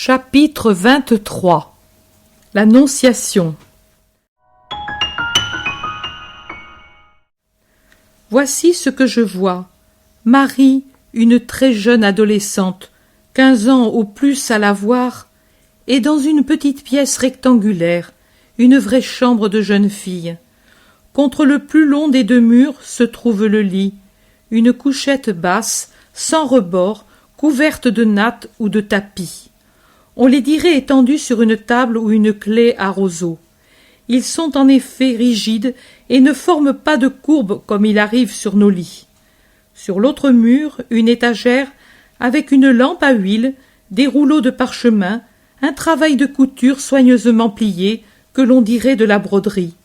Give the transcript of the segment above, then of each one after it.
Chapitre 23. L'Annonciation. Voici ce que je vois. Marie, une très jeune adolescente, 15 ans au plus à la voir, est dans une petite pièce rectangulaire, une vraie chambre de jeune fille. Contre le plus long des deux murs se trouve le lit, une couchette basse, sans rebord, couverte de nattes ou de tapis. On les dirait étendus sur une table ou une clé à roseaux. Ils sont en effet rigides et ne forment pas de courbe comme il arrive sur nos lits. Sur l'autre mur, une étagère avec une lampe à huile, des rouleaux de parchemin, un travail de couture soigneusement plié que l'on dirait de la broderie.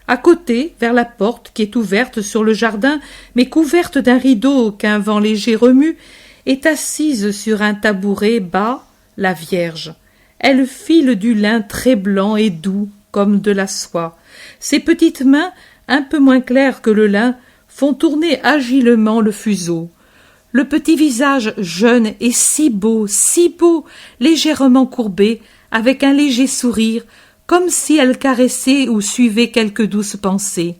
À côté, vers la porte qui est ouverte sur le jardin, mais couverte d'un rideau qu'un vent léger remue, est assise sur un tabouret bas la Vierge. Elle file du lin très blanc et doux comme de la soie. Ses petites mains, un peu moins claires que le lin, font tourner agilement le fuseau. Le petit visage jeune et si beau, légèrement courbé, avec un léger sourire, comme si elle caressait ou suivait quelque douce pensée.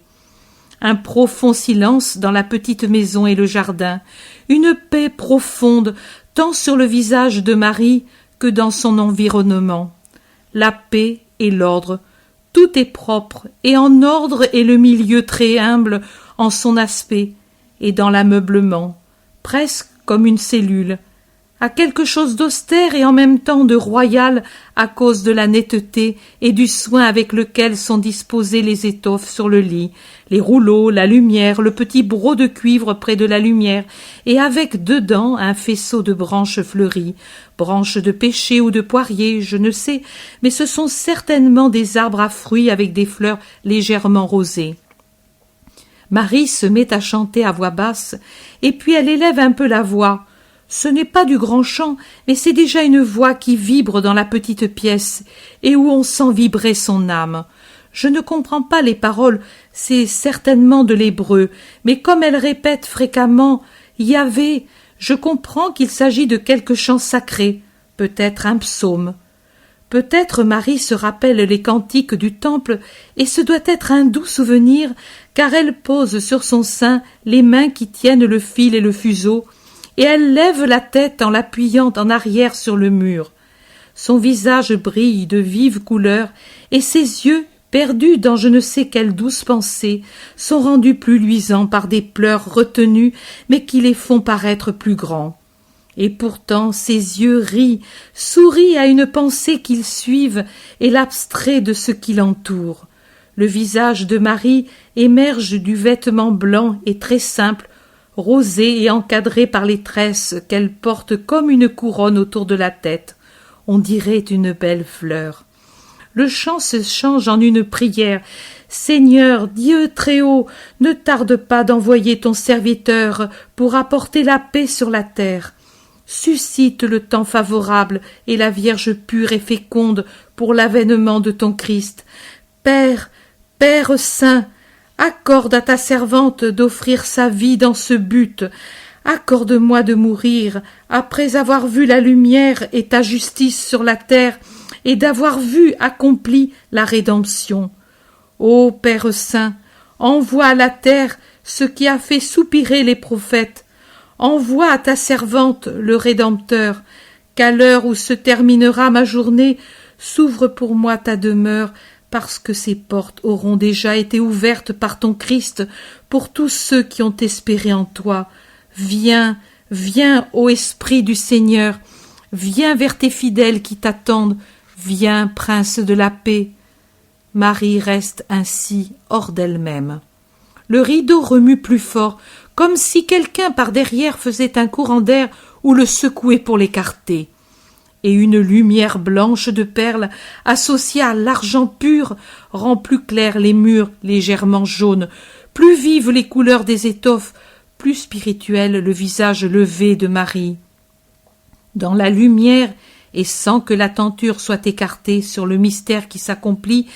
Un profond silence dans la petite maison et le jardin, une paix profonde tant sur le visage de Marie que dans son environnement. La paix et l'ordre, tout est propre, et en ordre est le milieu très humble en son aspect, et dans l'ameublement, presque comme une cellule, à quelque chose d'austère et en même temps de royal à cause de la netteté et du soin avec lequel sont disposées les étoffes sur le lit, les rouleaux, la lumière, le petit broc de cuivre près de la lumière, et avec dedans un faisceau de branches fleuries, branches de pêcher ou de poirier, je ne sais, mais ce sont certainement des arbres à fruits avec des fleurs légèrement rosées. Marie se met à chanter à voix basse, et puis elle élève un peu la voix. Ce n'est pas du grand chant, mais c'est déjà une voix qui vibre dans la petite pièce, et où on sent vibrer son âme. Je ne comprends pas les paroles, c'est certainement de l'hébreu, mais comme elle répète fréquemment « Yahvé », je comprends qu'il s'agit de quelque chant sacré, peut-être un psaume. Peut-être Marie se rappelle les cantiques du temple, et ce doit être un doux souvenir, car elle pose sur son sein les mains qui tiennent le fil et le fuseau, et elle lève la tête en l'appuyant en arrière sur le mur. Son visage brille de vives couleurs, et ses yeux, perdus dans je ne sais quelle douce pensée, sont rendus plus luisants par des pleurs retenus, mais qui les font paraître plus grands. Et pourtant ses yeux rient, sourient à une pensée qu'ils suivent et l'abstrait de ce qui l'entoure. Le visage de Marie émerge du vêtement blanc et très simple, rosé et encadré par les tresses qu'elle porte comme une couronne autour de la tête. On dirait une belle fleur. Le chant se change en une prière. « Seigneur, Dieu très haut, ne tarde pas d'envoyer ton serviteur pour apporter la paix sur la terre. Suscite le temps favorable et la Vierge pure et féconde pour l'avènement de ton Christ. Père, Père saint, accorde à ta servante d'offrir sa vie dans ce but. Accorde-moi de mourir après avoir vu la lumière et ta justice sur la terre et d'avoir vu accomplie la rédemption. Ô Père saint, envoie à la terre ce qui a fait soupirer les prophètes. Envoie à ta servante le Rédempteur, qu'à l'heure où se terminera ma journée, s'ouvre pour moi ta demeure, parce que ces portes auront déjà été ouvertes par ton Christ pour tous ceux qui ont espéré en toi. Viens, viens, ô Esprit du Seigneur, viens vers tes fidèles qui t'attendent, viens, Prince de la paix. Marie reste ainsi hors d'elle-même. Le rideau remue plus fort, comme si quelqu'un par derrière faisait un courant d'air ou le secouait pour l'écarter. Et une lumière blanche de perles, associée à l'argent pur, rend plus clairs les murs légèrement jaunes, plus vives les couleurs des étoffes, plus spirituel le visage levé de Marie. Dans la lumière, et sans que la tenture soit écartée sur le mystère qui s'accomplit,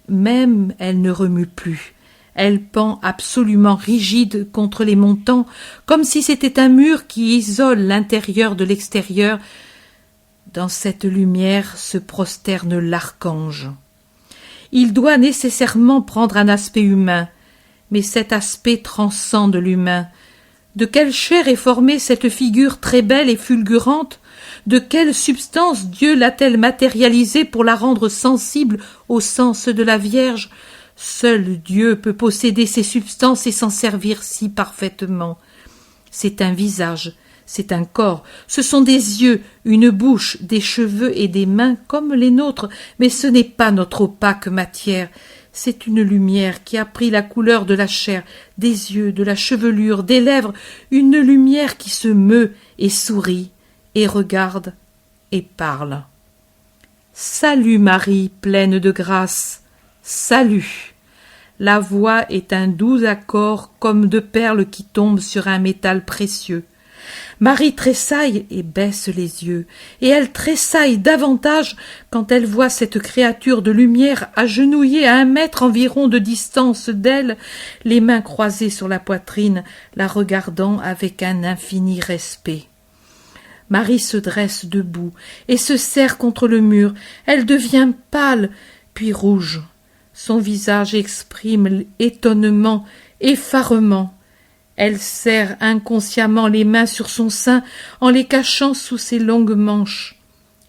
même elle ne remue plus. Elle pend absolument rigide contre les montants, comme si c'était un mur qui isole l'intérieur de l'extérieur, Dans cette lumière se prosterne l'archange. Il doit nécessairement prendre un aspect humain, mais cet aspect transcende l'humain. De quelle chair est formée cette figure très belle et fulgurante? De quelle substance Dieu l'a-t-elle matérialisée pour la rendre sensible au sens de la Vierge? Seul Dieu peut posséder ces substances et s'en servir si parfaitement. C'est un visage, c'est un corps, ce sont des yeux, une bouche, des cheveux et des mains comme les nôtres, mais ce n'est pas notre opaque matière. C'est une lumière qui a pris la couleur de la chair, des yeux, de la chevelure, des lèvres, une lumière qui se meut et sourit, et regarde et parle. Salut Marie, pleine de grâce, salut. La voix est un doux accord comme de perles qui tombent sur un métal précieux. Marie tressaille et baisse les yeux, et elle tressaille davantage quand elle voit cette créature de lumière agenouillée à 1 mètre environ de distance d'elle, les mains croisées sur la poitrine, la regardant avec un infini respect. Marie se dresse debout et se serre contre le mur. Elle devient pâle, puis rouge. Son visage exprime étonnement, effarement. Elle serre inconsciemment les mains sur son sein en les cachant sous ses longues manches.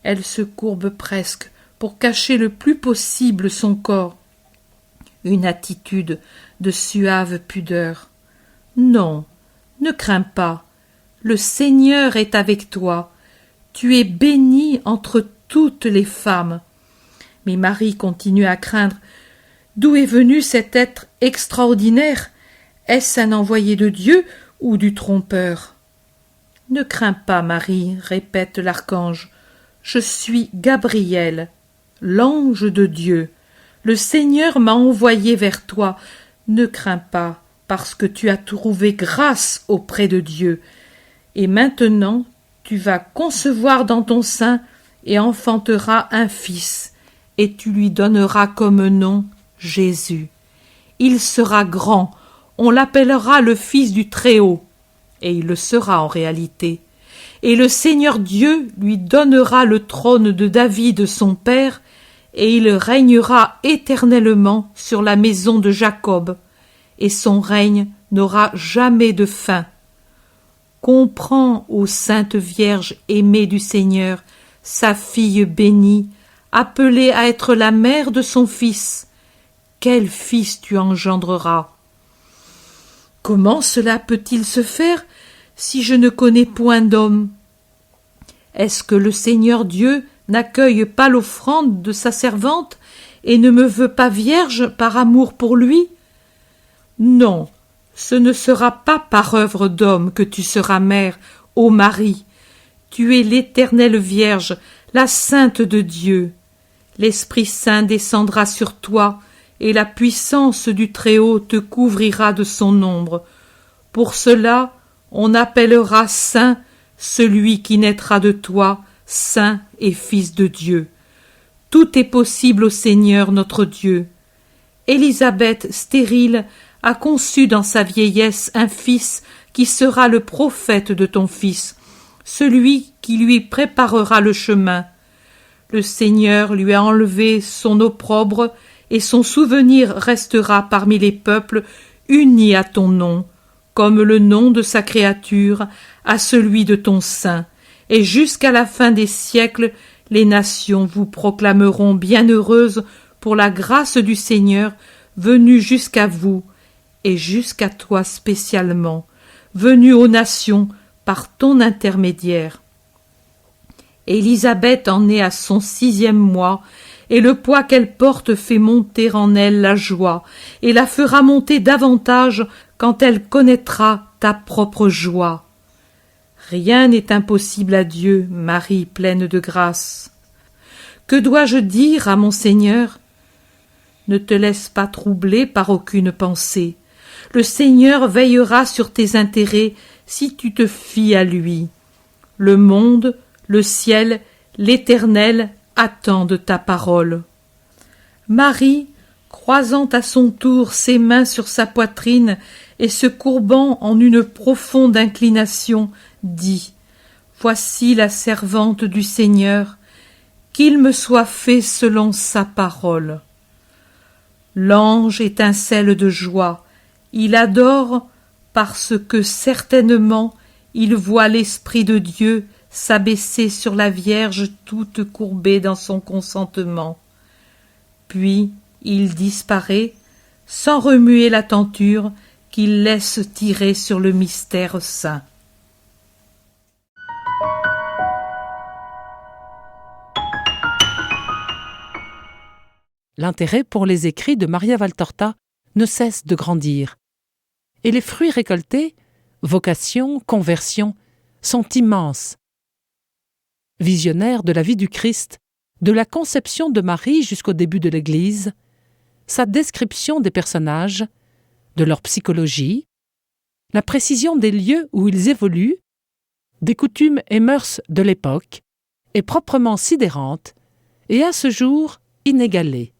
Elle se courbe presque pour cacher le plus possible son corps. Une attitude de suave pudeur. Non, ne crains pas. Le Seigneur est avec toi. Tu es bénie entre toutes les femmes. Mais Marie continue à craindre. D'où est venu cet être extraordinaire? Est-ce un envoyé de Dieu ou du trompeur? Ne crains pas, Marie, répète l'archange. Je suis Gabriel, l'ange de Dieu. Le Seigneur m'a envoyé vers toi. Ne crains pas, parce que tu as trouvé grâce auprès de Dieu. Et maintenant, tu vas concevoir dans ton sein et enfanteras un fils, et tu lui donneras comme nom Jésus. Il sera grand, on l'appellera le Fils du Très-Haut, et il le sera en réalité. Et le Seigneur Dieu lui donnera le trône de David son père, et il régnera éternellement sur la maison de Jacob, et son règne n'aura jamais de fin. Comprends, ô Sainte Vierge aimée du Seigneur, sa fille bénie, appelée à être la mère de son Fils. Quel fils tu engendreras? Comment cela peut-il se faire si je ne connais point d'homme? Est-ce que le Seigneur Dieu n'accueille pas l'offrande de sa servante et ne me veut pas vierge par amour pour lui? Non, ce ne sera pas par œuvre d'homme que tu seras mère, ô Marie. Tu es l'Éternelle Vierge, la Sainte de Dieu. L'Esprit Saint descendra sur toi, et la puissance du Très-Haut te couvrira de son ombre. Pour cela, on appellera saint celui qui naîtra de toi, saint et fils de Dieu. Tout est possible au Seigneur notre Dieu. Élisabeth, stérile, a conçu dans sa vieillesse un fils qui sera le prophète de ton fils, celui qui lui préparera le chemin. Le Seigneur lui a enlevé son opprobre, et son souvenir restera parmi les peuples unis à ton nom, comme le nom de sa créature à celui de ton sein, et jusqu'à la fin des siècles, les nations vous proclameront bienheureuses pour la grâce du Seigneur venue jusqu'à vous, et jusqu'à toi spécialement, venue aux nations par ton intermédiaire. Élisabeth en est à son 6e mois, et le poids qu'elle porte fait monter en elle la joie, et la fera monter davantage quand elle connaîtra ta propre joie. Rien n'est impossible à Dieu, Marie pleine de grâce. Que dois-je dire à mon Seigneur? Ne te laisse pas troubler par aucune pensée. Le Seigneur veillera sur tes intérêts si tu te fies à lui. Le monde, le ciel, l'Éternel attendent ta parole. Marie, croisant à son tour ses mains sur sa poitrine et se courbant en une profonde inclination, dit: Voici la servante du Seigneur, qu'il me soit fait selon sa parole. L'ange étincelle de joie, il adore parce que certainement il voit l'Esprit de Dieu s'abaisser sur la Vierge toute courbée dans son consentement. Puis il disparaît, sans remuer la tenture qu'il laisse tirer sur le mystère saint. L'intérêt pour les écrits de Maria Valtorta ne cesse de grandir. Et les fruits récoltés, vocation, conversion, sont immenses. Visionnaire de la vie du Christ, de la conception de Marie jusqu'au début de l'Église, sa description des personnages, de leur psychologie, la précision des lieux où ils évoluent, des coutumes et mœurs de l'époque, est proprement sidérante et à ce jour inégalée.